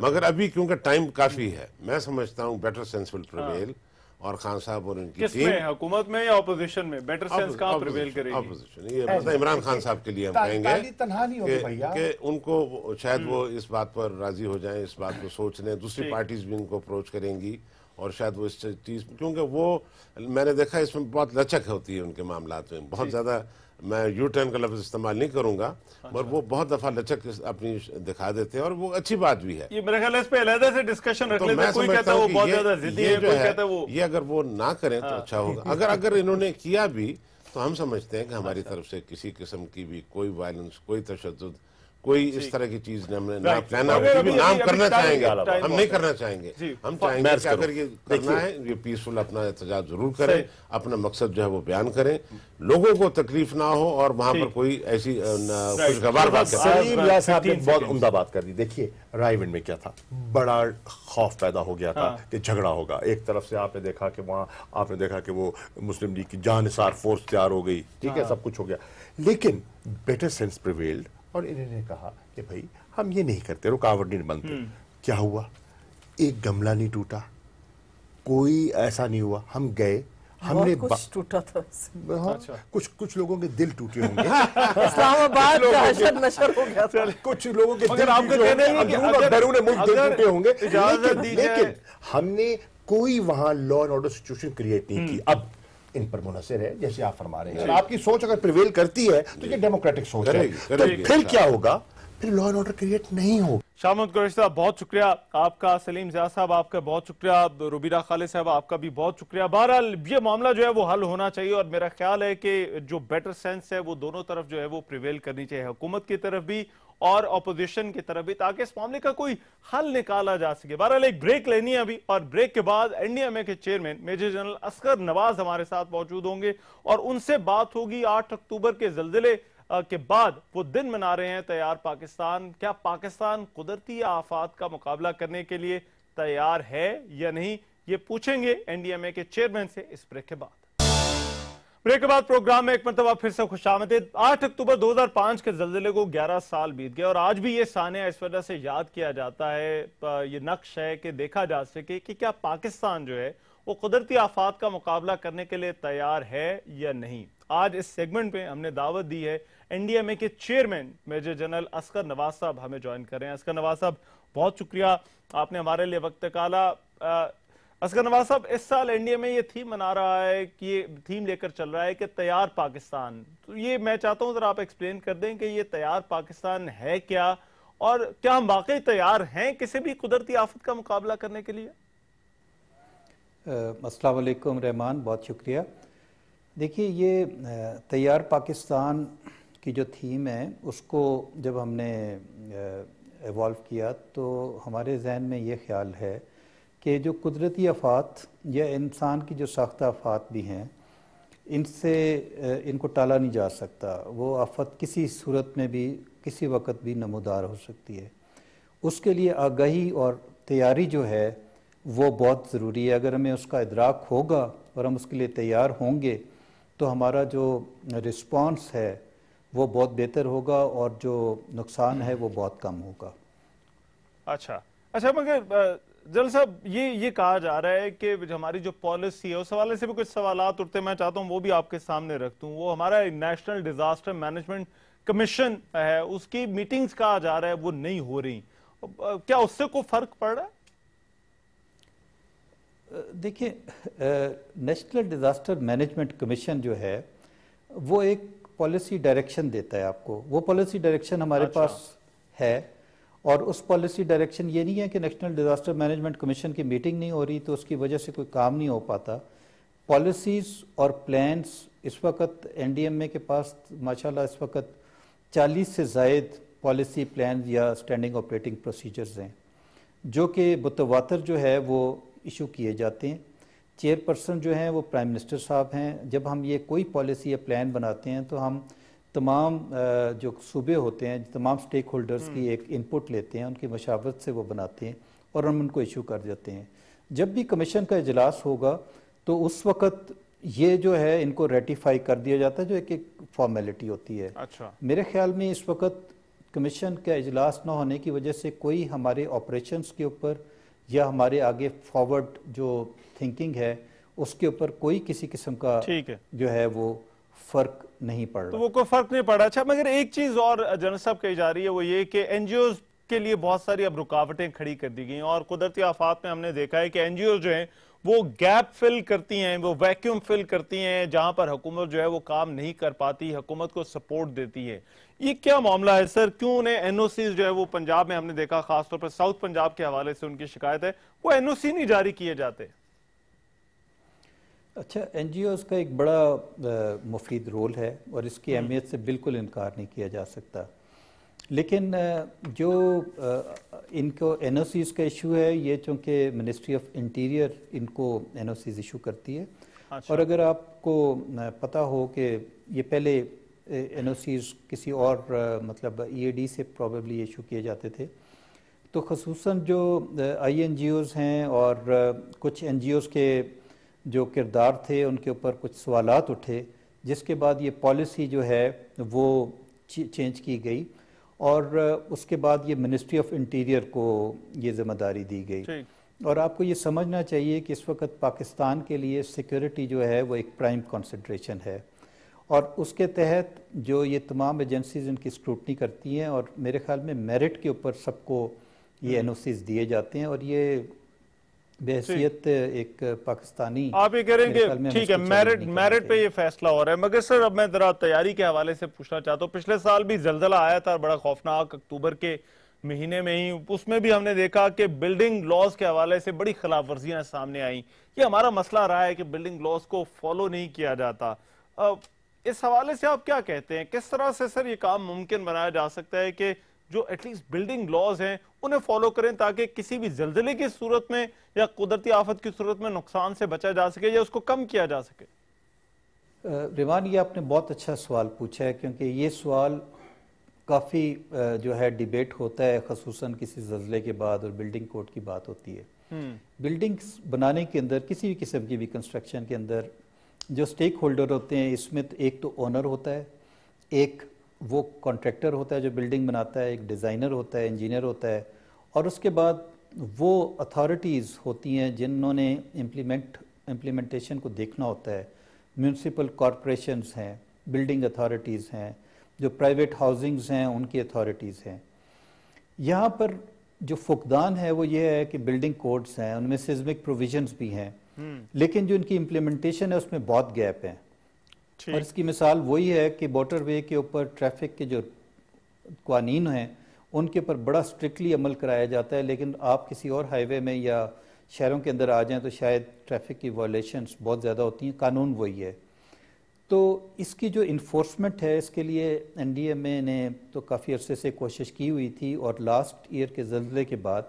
मगर अभी क्योंकि टाइम काफी है, मैं समझता हूँ बेटर सेंस विल प्रिवेल, और खान साहब और उनकी टीम, हुकूमत में या ऑपोजिशन में बेटर सेंस कहाँ प्रिवेल करेगी? ऑपोजिशन, ये मतलब इमरान खान साहब के लिए हम कहेंगे कि उनको शायद वो इस बात पर राजी हो जाएं, इस बात को सोच लें, दूसरी पार्टीज भी इनको अप्रोच करेंगी और शायद वो इस चीज, क्योंकि वो मैंने देखा इसमें बहुत लचक होती है उनके मामलात में, बहुत ज्यादा, मैं यू टर्न का लफ्ज इस्तेमाल नहीं करूंगा, मगर वो बहुत दफा लचक अपनी दिखा देते हैं और वो अच्छी बात भी है। ये मेरे ख्याल है इस पे अलग से डिस्कशन रख लेते हैं, कोई कहता है वो बहुत ज्यादा जिद्दी है, कोई कहता है वो, ये अगर वो ना करें तो अच्छा होगा। अगर इन्होंने किया भी तो हम समझते हैं कि हमारी तरफ से किसी किस्म की भी कोई वायलेंस, कोई तशद्दुद, कोई इस तरह की चीज नाम करना चाहेंगे, हम नहीं करना चाहेंगे। हम चाहेंगे कि अगर ये करना है, ये पीसफुल अपना एहतजाज जरूर करें, अपना मकसद जो है वो बयान करें, लोगों को तकलीफ ना हो और वहां पर कोई ऐसी खुशगवार बात। सलीम रियाज साहब ने बहुत उम्दा बात कर दी। देखिए रायविंड में क्या था, बड़ा खौफ पैदा हो गया था कि झगड़ा होगा। एक तरफ से आपने देखा कि वहां आपने देखा कि वो मुस्लिम लीग की जानिसार फोर्स तैयार हो गई, ठीक है, सब कुछ हो गया, लेकिन बेटर सेंस प्रिवेल्ड और इन्होंने कहा कि भाई हम ये नहीं करते, रुकावट नहीं बनते। क्या हुआ? एक गमला नहीं टूटा, कोई ऐसा नहीं हुआ। हम गए, हमने कुछ टूटा था। कुछ लोगों के दिल टूटे होंगे, इस्लामाबाद का हशर नशर हो गया था, कुछ लोगों के बैरून मुल्क दिल टूटे होंगे, लेकिन हमने कोई वहां law and order situation create नहीं की। अब इन पर मुनसर है, जैसे आप फरमा रहे हैं, आपकी सोच अगर प्रिवेल करती है तो ये डेमोक्रेटिक सोच है, तो फिर क्या होगा? फिर लॉ एंड ऑर्डर क्रिएट नहीं होगा। शामुद कुरैशी साहब बहुत शुक्रिया आपका, सलीम ज़िया साहब आपका बहुत शुक्रिया, रुबीना खालिद साहब आपका भी बहुत शुक्रिया। बहरहाल ये मामला जो है वो हल होना चाहिए और मेरा ख्याल है कि जो बेटर सेंस है वो दोनों तरफ जो है वो प्रिवेल करनी चाहिए, हुकूमत की तरफ भी और अपोजिशन की तरफ भी, ताकि इस मामले का कोई हल निकाला जा सके। बहरहाल एक ब्रेक लेनी है अभी, और ब्रेक के बाद एनडीएमए के chairman major general Asghar Nawaz हमारे साथ मौजूद होंगे और उनसे बात होगी 8 अक्टूबर के ज़ल्ज़ले के बाद वो दिन मना रहे हैं तैयार पाकिस्तान, क्या पाकिस्तान कुदरती आफात का मुकाबला करने के लिए तैयार है या नहीं, ये पूछेंगे एनडीएमए के चेयरमैन से इस ब्रेक के बाद। ब्रेक के बाद प्रोग्राम में एक मरतबा फिर से खुशामदीद। 8 अक्टूबर 2005 के ज़ल्ज़ले को 11 साल बीत गए और आज भी ये सानिया इस वजह से याद किया जाता है, ये नक्श है कि देखा जा सके कि क्या पाकिस्तान जो है वो कुदरती आफात का मुकाबला करने के लिए तैयार है या नहीं। आज इस सेगमेंट में हमने दावत दी है एनडीएमए के chairman major general Asghar Nawaz साहब हमें ज्वाइन कर रहे हैं। असगर नवाज साहब बहुत शुक्रिया, आपने हमारे लिए वक्त निकाला। असगर नवाज साहब, इस साल एनडीएमए ये थीम मना रहा है कि ये थीम लेकर चल रहा है कि तैयार पाकिस्तान, तो ये मैं चाहता हूं जरा आप एक्सप्लेन कर दें कि ये तैयार पाकिस्तान है क्या, और क्या हम वाकई तैयार हैं किसी भी कुदरती आफत का मुकाबला करने के लिए? अस्सलाम वालेकुम रहमान, बहुत शुक्रिया। देखिए ये तैयार पाकिस्तान की जो थीम है उसको जब हमने एवॉल्व किया तो हमारे जहन में ये ख्याल है कि जो कुदरती आफात या इंसान की जो साख्ता आफात भी हैं, इनसे इनको टाला नहीं जा सकता। वो आफत किसी सूरत में भी किसी वक्त भी नमूदार हो सकती है। उसके लिए आगाही और تیاری جو ہے وہ بہت ضروری ہے. اگر ہمیں اس کا ادراک ہوگا اور ہم اس کے لیے تیار ہوں گے تو ہمارا جو رسپانس ہے وہ بہت بہتر ہوگا اور جو نقصان ہے وہ بہت کم ہوگا. اچھا مگر جل صاحب یہ کہا جا رہا ہے کہ ہماری جو پالیسی ہے اس حوالے سے بھی کچھ سوالات اٹھتے ہیں, میں چاہتا ہوں وہ بھی آپ کے سامنے رکھ دوں. وہ ہمارا نیشنل ڈیزاسٹر مینجمنٹ کمیشن ہے, اس کی میٹنگز کہا جا رہا ہے وہ نہیں ہو رہی, کیا اس سے کوئی فرق پڑ رہا ہے؟ دیکھیں, نیشنل ڈیزاسٹر مینجمنٹ کمیشن جو ہے وہ ایک پالیسی ڈائریکشن دیتا ہے آپ کو. وہ پالیسی ڈائریکشن ہمارے پاس ہے, اور اس پالیسی ڈائریکشن یہ نہیں ہے کہ نیشنل ڈیزاسٹر مینجمنٹ کمیشن کی میٹنگ نہیں ہو رہی تو اس کی وجہ سے کوئی کام نہیں ہو پاتا. پالیسیز اور پلانز اس وقت این ڈی ایم اے کے پاس ماشاءاللہ اس وقت 40 سے زائد پالیسی پلانز یا اسٹینڈنگ آپریٹنگ پروسیجرز ہیں جو کہ متواتر جو ہے وہ ایشو کیے جاتے ہیں. چیئر پرسن جو ہیں وہ پرائم منسٹر صاحب ہیں. جب ہم یہ کوئی پالیسی یا پلان بناتے ہیں تو ہم تمام جو صوبے ہوتے ہیں, تمام سٹیک ہولڈرز کی ایک انپٹ لیتے ہیں, ان کی مشاورت سے وہ بناتے ہیں اور ہم ان کو ایشو کر دیتے ہیں. جب بھی کمیشن کا اجلاس ہوگا تو اس وقت یہ جو ہے ان کو ریٹیفائی کر دیا جاتا ہے جو ایک فارمیلٹی ہوتی ہے. میرے خیال میں اس وقت کمیشن کا اجلاس نہ ہونے کی وجہ سے کوئی ہمارے آپریشنز کے اوپر یا ہمارے آگے فارورڈ جو تھنکنگ ہے اس کے اوپر کوئی کسی قسم کا جو ہے وہ فرق نہیں پڑ رہا. تو وہ کوئی فرق نہیں پڑا. اچھا مگر ایک چیز اور جنرل صاحب کہی جا رہی ہے وہ یہ کہ این جی اوز کے لیے بہت ساری اب رکاوٹیں کھڑی کر دی گئی ہیں, اور قدرتی آفات میں ہم نے دیکھا ہے کہ این جی اوز جو ہیں وہ گیپ فل کرتی ہیں, وہ ویکیوم فل کرتی ہیں جہاں پر حکومت جو ہے وہ کام نہیں کر پاتی, حکومت کو سپورٹ دیتی ہے. یہ کیا معاملہ ہے سر؟ کیوں انہیں این او سیز جو ہے وہ پنجاب میں ہم نے دیکھا خاص طور پر ساؤتھ پنجاب کے حوالے سے ان کی شکایت ہے, وہ این او سی نہیں جاری کیے جاتے؟ اچھا, این جی اوز کا ایک بڑا مفید رول ہے اور اس کی اہمیت سے بالکل انکار نہیں کیا جا سکتا, لیکن جو ان کو این او سیز کا ایشو ہے یہ چونکہ منسٹری آف انٹیریئر ان کو این او سیز ایشو کرتی ہے. اور اگر آپ کو پتہ ہو کہ یہ پہلے این او سیز کسی اور مطلب ای اے ڈی سے پروبیبلی ایشو کیے جاتے تھے, تو خصوصاً جو آئی این جی اوز ہیں اور کچھ این جی اوز کے جو کردار تھے ان کے اوپر کچھ سوالات اٹھے, جس کے بعد یہ پالیسی جو ہے وہ چینج کی گئی اور اس کے بعد یہ منسٹری آف انٹیریئر کو یہ ذمہ داری دی گئی. اور آپ کو یہ سمجھنا چاہیے کہ اس وقت پاکستان کے لیے سیکیورٹی جو ہے وہ ایک پرائم کنسیڈریشن ہے, اور اس کے تحت جو یہ تمام ایجنسیز ان کی سکروٹنی کرتی ہیں, اور میرے خیال میں میرٹ کے اوپر سب کو یہ این او سیز دیے جاتے ہیں, اور یہ بحیثیت ایک پاکستانی آپ یہ کہہ رہے ہیں کہ ٹھیک ہے میرٹ پہ یہ فیصلہ ہو رہا ہے. مگر سر اب میں ذرا تیاری کے حوالے سے پوچھنا چاہتا ہوں, پچھلے سال بھی زلزلہ آیا تھا بڑا خوفناک اکتوبر کے مہینے میں ہی, اس میں بھی ہم نے دیکھا کہ بلڈنگ لاز کے حوالے سے بڑی خلاف ورزیاں سامنے آئیں. یہ ہمارا مسئلہ رہا ہے کہ بلڈنگ لاز کو فالو نہیں کیا جاتا. اس حوالے سے آپ کیا کہتے ہیں, کس طرح سے سر یہ کام ممکن بنایا جا سکتا ہے کہ جو ایٹ لیسٹ بلڈنگ لاز ہیں انہیں فالو کریں تاکہ کسی بھی زلزلے کی صورت میں یا قدرتی آفت کی صورت میں نقصان سے بچا جا سکے یا اس کو کم کیا جا سکے؟ ریوان, یہ آپ نے بہت اچھا سوال پوچھا ہے, کیونکہ یہ سوال کافی جو ہے ڈیبیٹ ہوتا ہے خصوصاً کسی زلزلے کے بعد اور بلڈنگ کوڈ کی بات ہوتی ہے. بلڈنگز بنانے کے اندر کسی بھی قسم کی بھی کنسٹرکشن کے اندر جو سٹیک ہولڈر ہوتے ہیں اس میں ایک تو اونر ہوتا ہے, ایک وہ کانٹریکٹر ہوتا ہے جو بلڈنگ بناتا ہے, ایک ڈیزائنر ہوتا ہے, انجینئر ہوتا ہے, اور اس کے بعد وہ اتھارٹیز ہوتی ہیں جنہوں نے امپلیمنٹیشن کو دیکھنا ہوتا ہے. میونسپل کارپوریشنز ہیں, بلڈنگ اتھارٹیز ہیں, جو پرائیویٹ ہاؤسنگز ہیں ان کی اتھارٹیز ہیں. یہاں پر جو فقدان ہے وہ یہ ہے کہ بلڈنگ کوڈز ہیں, ان میں سیزمک پروویژنز بھی ہیں, لیکن جو ان کی امپلیمنٹیشن ہے اس میں بہت گیپ ہے. اور اس کی مثال وہی ہے کہ موٹر وے کے اوپر ٹریفک کے جو قوانین ہیں ان کے اوپر بڑا اسٹرکٹلی عمل کرایا جاتا ہے, لیکن آپ کسی اور ہائی وے میں یا شہروں کے اندر آ جائیں تو شاید ٹریفک کی وائلیشنز بہت زیادہ ہوتی ہیں, قانون وہی ہے. تو اس کی جو انفورسمنٹ ہے اس کے لیے این ڈی ایم اے نے تو کافی عرصے سے کوشش کی ہوئی تھی, اور لاسٹ ایئر کے زلزلے کے بعد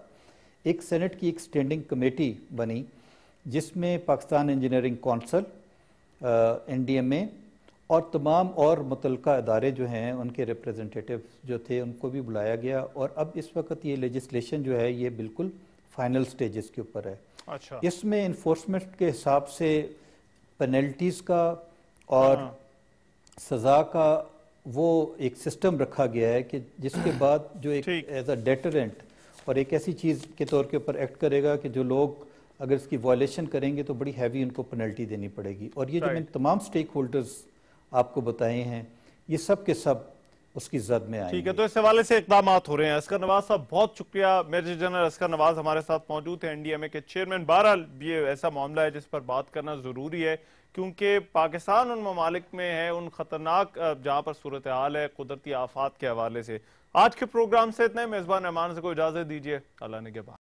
ایک سینٹ کی ایک اسٹینڈنگ کمیٹی بنی جس میں Pakistan engineering council, N D M A اور تمام اور متعلقہ ادارے جو ہیں ان کے ریپریزنٹیٹیو جو تھے ان کو بھی بلایا گیا, اور اب اس وقت یہ لیجسلیشن جو ہے یہ بالکل फाइनल स्टेजेस के ऊपर है। अच्छा, इसमें इन्फोर्समेंट के हिसाब से पेनल्टीज़ का और सज़ा का वो एक सिस्टम रखा गया है कि जिसके बाद जो एक एज अ डेटरेंट और एक ऐसी चीज़ के तौर के ऊपर एक्ट करेगा कि जो लोग अगर इसकी वायलेशन करेंगे तो बड़ी हैवी उनको पेनल्टी देनी पड़ेगी। और ये जो मैंने तमाम स्टेक होल्डर्स आपको बताए हैं ये सब के सब उसकी जद में आएंगे। ठीक है, तो इस हवाले से इकदाम हो रहे हैं। अस्कर नवाज साहब बहुत शुक्रिया। मेजर जनरल अस्कर नवाज हमारे साथ मौजूद है, एनडीएमए के चेयरमैन। बहरहाल ये ऐसा मामला है जिस पर बात करना ज़रूरी है क्योंकि पाकिस्तान उन ममालिक में है, उन खतरनाक जहाँ पर सूरत हाल है कुदरती आफात के हवाले से। आज के प्रोग्राम से इतना ही। मेज़बान रहमान से को इजाज़त दीजिए। अल्लाह ने के बाद।